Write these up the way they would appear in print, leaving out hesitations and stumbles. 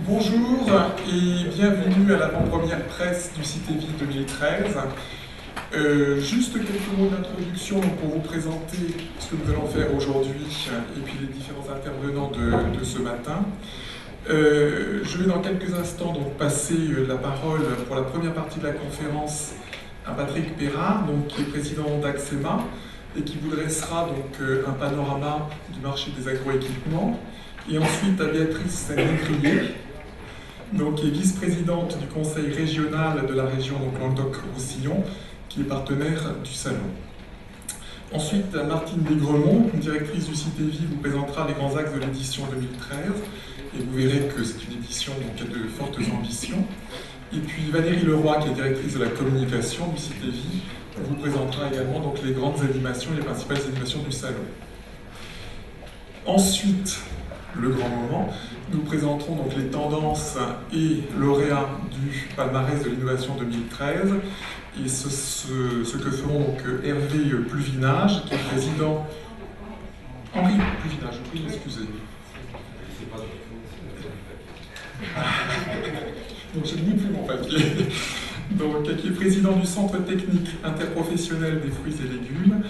Bonjour et bienvenue à l'avant-première presse du CITEVI 2013. Juste quelques mots d'introduction pour vous présenter ce que nous allons faire aujourd'hui et puis les différents intervenants de ce matin. Je vais dans quelques instants donc passer la parole pour la première partie de la conférence à Patrick Perrard, qui est président d'Axema et qui vous dressera donc un panorama du marché des agroéquipements. Et ensuite à Béatrice Négrier, qui est vice-présidente du conseil régional de la région Languedoc-Roussillon, qui est partenaire du salon. Ensuite, Martine Desgremont, directrice du CITEVI, vous présentera les grands axes de l'édition 2013, et vous verrez que c'est une édition qui a de fortes ambitions. Et puis Valérie Leroy, qui est directrice de la communication du CITEVI, vous présentera également les grandes animations et les principales animations du salon. Ensuite, le grand moment, nous présenterons les tendances et lauréats du palmarès de l'innovation 2013 et ce que feront Hervé Pluvinage, qui est président... Henri Pluvinage, je prie de m'excuser. Donc je ne lis plus mon papier. Qui est président du Centre technique interprofessionnel des fruits et légumes,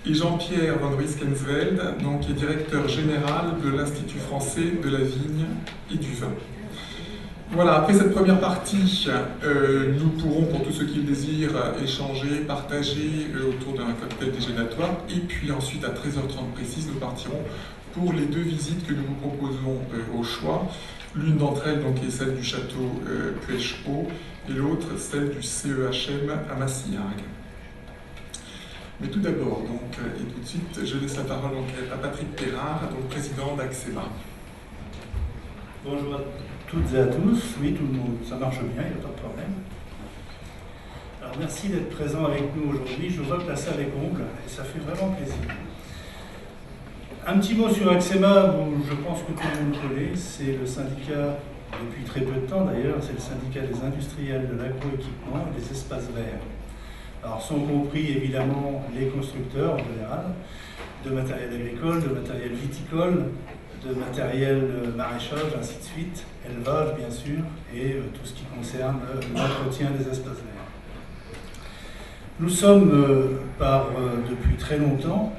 et Jean-Pierre Van Rieskensveld, qui est directeur général de l'Institut français de la vigne et du vin. Voilà, après cette première partie, nous pourrons, pour tous ceux qui le désirent, échanger, partager autour d'un cocktail déjeunatoire, et puis ensuite à 13h30 précise, nous partirons pour les deux visites que nous vous proposons au choix. L'une d'entre elles est celle du château Puech-Haut, et l'autre celle du CEHM à Massillargues. Mais tout d'abord, et tout de suite, je laisse la parole à Patrick Perrard, président d'Axema. Bonjour à toutes et à tous. Oui, tout le monde, ça marche bien, il n'y a pas de problème. Alors merci d'être présent avec nous aujourd'hui. Je vois que la salle est comble et ça fait vraiment plaisir. Un petit mot sur Axema, je pense que tout le monde connaît. C'est le syndicat, depuis très peu de temps d'ailleurs, c'est le syndicat des industriels de l'agroéquipement et des espaces verts. Alors sont compris évidemment les constructeurs en général, de matériel agricole, de matériel viticole, de matériel maraîchage, ainsi de suite, élevage bien sûr, et tout ce qui concerne l'entretien des espaces verts. Nous sommes depuis très longtemps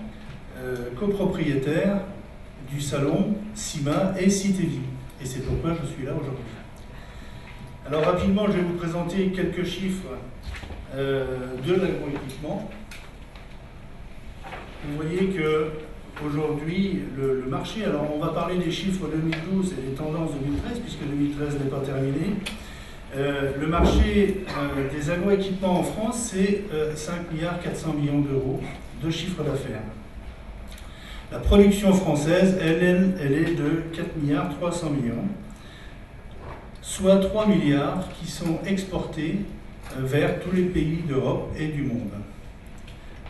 copropriétaires du salon CIMA et CITEVI, et c'est pourquoi je suis là aujourd'hui. Alors rapidement, je vais vous présenter quelques chiffres de l'agroéquipement. Vous voyez que aujourd'hui, le marché, alors on va parler des chiffres 2012 et des tendances 2013, puisque 2013 n'est pas terminé. Le marché des agroéquipements en France, c'est 5,4 milliards d'euros de chiffre d'affaires. La production française, elle est de 4,3 milliards, soit 3 milliards qui sont exportés vers tous les pays d'Europe et du monde.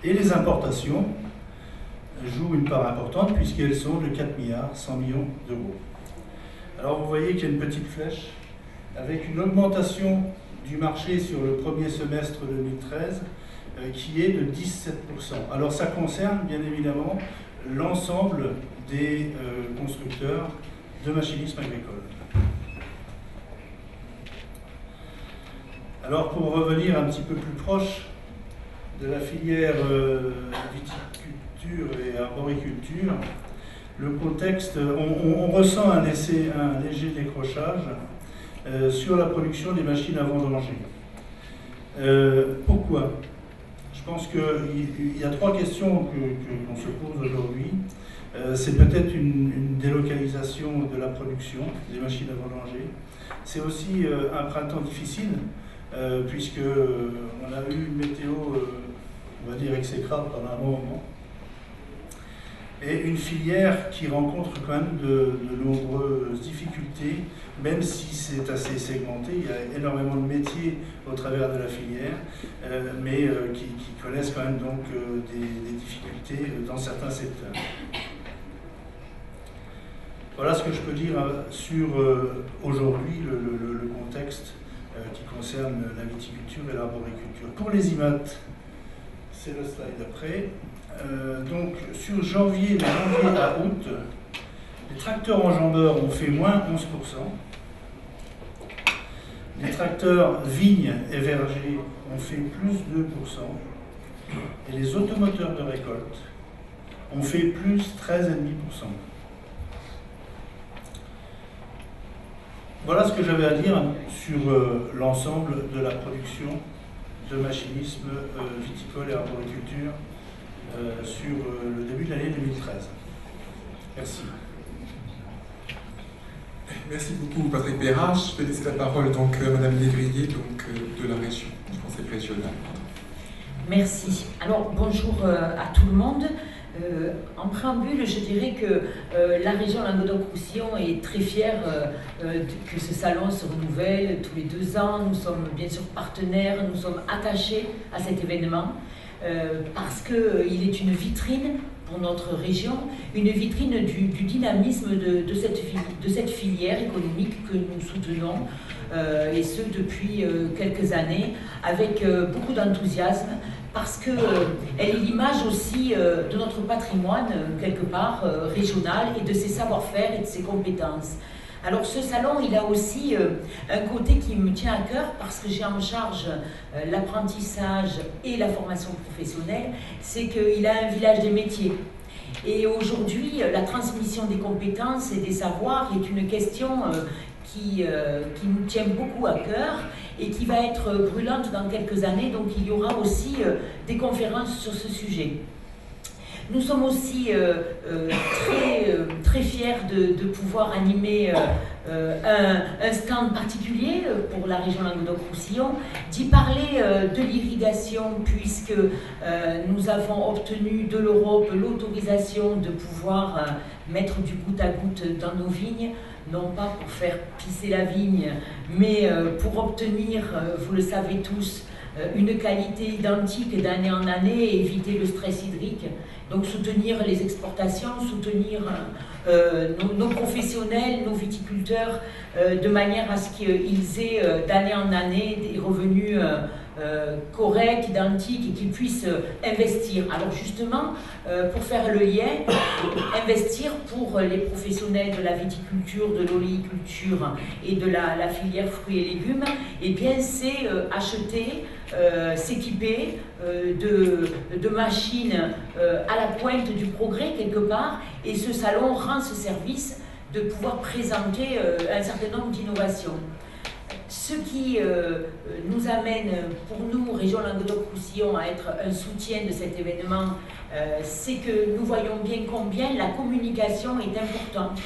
Et les importations jouent une part importante puisqu'elles sont de 4,1 milliards d'euros. Alors vous voyez qu'il y a une petite flèche avec une augmentation du marché sur le premier semestre 2013 qui est de 17%. Alors ça concerne bien évidemment l'ensemble des constructeurs de machinisme agricole. Alors pour revenir un petit peu plus proche de la filière viticulture et arboriculture, le contexte, on ressent un léger décrochage sur la production des machines à vendanger. Pourquoi? Je pense qu'il y a trois questions qu'on se pose aujourd'hui. C'est peut-être une délocalisation de la production des machines à vendanger. C'est aussi un printemps difficile, puisqu'on a eu une météo, on va dire, exécrable pendant un bon moment. Et une filière qui rencontre quand même de nombreuses difficultés, même si c'est assez segmenté. Il y a énormément de métiers au travers de la filière, mais qui connaissent quand même des difficultés dans certains secteurs. Voilà ce que je peux dire sur aujourd'hui le contexte qui concerne la viticulture et l'arboriculture. Pour les IMAT, c'est le slide d'après. Donc sur janvier à août, les tracteurs enjambeurs ont fait moins 11%, Les tracteurs vignes et vergers ont fait plus 2%. Et les automoteurs de récolte ont fait plus 13,5%. Voilà ce que j'avais à dire sur l'ensemble de la production de machinisme viticole et arboriculture sur le début de l'année 2013. Merci. Merci beaucoup Patrick Bérard. Je vais laisser la parole donc à Madame Lévrier de la région, du Conseil régional. Merci. Alors bonjour à tout le monde. En préambule, je dirais que la région Languedoc-Roussillon est très fière que ce salon se renouvelle tous les 2 ans. Nous sommes bien sûr partenaires, nous sommes attachés à cet événement parce qu'il est une vitrine pour notre région, une vitrine du dynamisme de cette filière économique que nous soutenons, et ce depuis quelques années, avec beaucoup d'enthousiasme, parce qu'elle est l'image aussi de notre patrimoine, quelque part, régional, et de ses savoir-faire et de ses compétences. Alors ce salon, il a aussi un côté qui me tient à cœur parce que j'ai en charge l'apprentissage et la formation professionnelle, c'est qu'il a un village des métiers. Et aujourd'hui, la transmission des compétences et des savoirs est une question qui nous tient beaucoup à cœur et qui va être brûlante dans quelques années. Donc il y aura aussi des conférences sur ce sujet. Nous sommes aussi très fiers de pouvoir animer un stand particulier pour la région Languedoc-Roussillon, d'y parler de l'irrigation, puisque nous avons obtenu de l'Europe l'autorisation de pouvoir mettre du goutte à goutte dans nos vignes, non pas pour faire pisser la vigne, mais pour obtenir, vous le savez tous, une qualité identique d'année en année et éviter le stress hydrique. Donc soutenir les exportations, soutenir nos professionnels, nos viticulteurs, de manière à ce qu'ils aient d'année en année des revenus corrects, identiques et qu'ils puissent investir. Alors justement, pour faire le lien, investir pour les professionnels de la viticulture, de l'oléiculture et de la filière fruits et légumes, eh bien c'est acheter, s'équiper de machines à la pointe du progrès quelque part, et ce salon rend ce service de pouvoir présenter un certain nombre d'innovations. Ce qui nous amène, pour nous, Région Languedoc-Roussillon, à être un soutien de cet événement, c'est que nous voyons bien combien la communication est importante.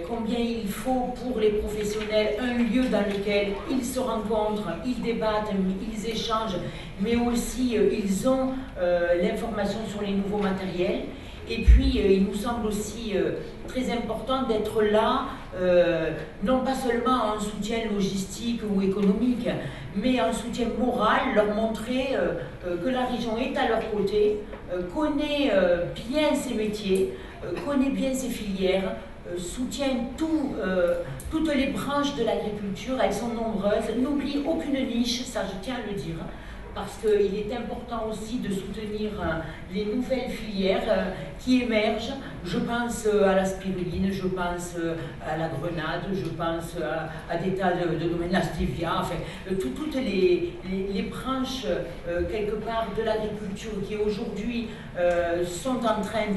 Combien il faut pour les professionnels un lieu dans lequel ils se rencontrent, ils débattent, ils échangent, mais aussi ils ont l'information sur les nouveaux matériels. Et puis il nous semble aussi très important d'être là, non pas seulement en soutien logistique ou économique, mais en soutien moral, leur montrer que la région est à leur côté, connaît bien ses métiers, connaît bien ses filières, soutient toutes les branches de l'agriculture, elles sont nombreuses, n'oublie aucune niche, ça je tiens à le dire, parce qu'il est important aussi de soutenir les nouvelles filières qui émergent. Je pense à la spiruline, je pense à la grenade, je pense à des tas de domaines, la stevia, enfin, toutes les branches quelque part de l'agriculture qui aujourd'hui sont en train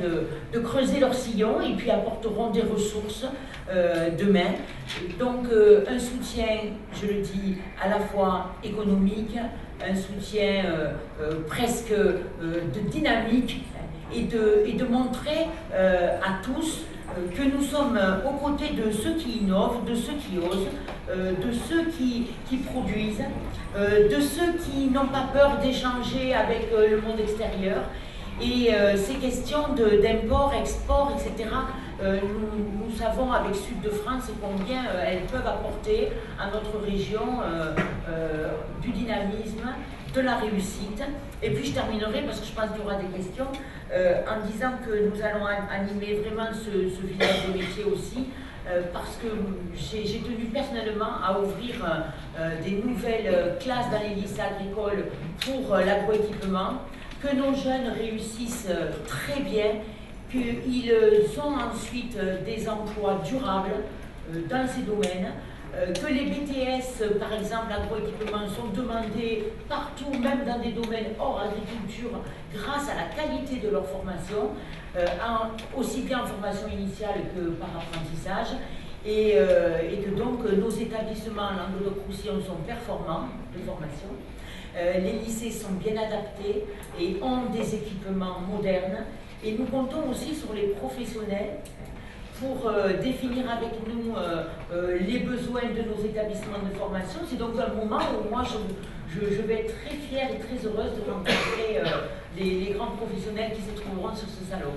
de creuser leur sillon et puis apporteront des ressources demain. Donc un soutien, je le dis, à la fois économique, un soutien presque de dynamique et de montrer à tous que nous sommes aux côtés de ceux qui innovent, de ceux qui osent, de ceux qui produisent, de ceux qui n'ont pas peur d'échanger avec le monde extérieur. Et ces questions d'import, export, etc., nous savons avec Sud de France combien elles peuvent apporter à notre région du dynamisme, de la réussite. Et puis je terminerai, parce que je pense qu'il y aura des questions, en disant que nous allons animer vraiment ce village des métiers aussi, parce que j'ai tenu personnellement à ouvrir des nouvelles classes dans les lycées agricoles pour l'agroéquipement, que nos jeunes réussissent très bien, qu'ils ont ensuite des emplois durables dans ces domaines, que les BTS, par exemple, agroéquipement, sont demandés partout, même dans des domaines hors agriculture, grâce à la qualité de leur formation, aussi bien en formation initiale que par apprentissage, et que donc nos établissements Languedoc-Roussillon sont performants de formation. Les lycées sont bien adaptés et ont des équipements modernes, et nous comptons aussi sur les professionnels pour définir avec nous les besoins de nos établissements de formation. C'est donc un moment où moi je vais être très fière et très heureuse de rencontrer les grands professionnels qui se trouveront sur ce salon.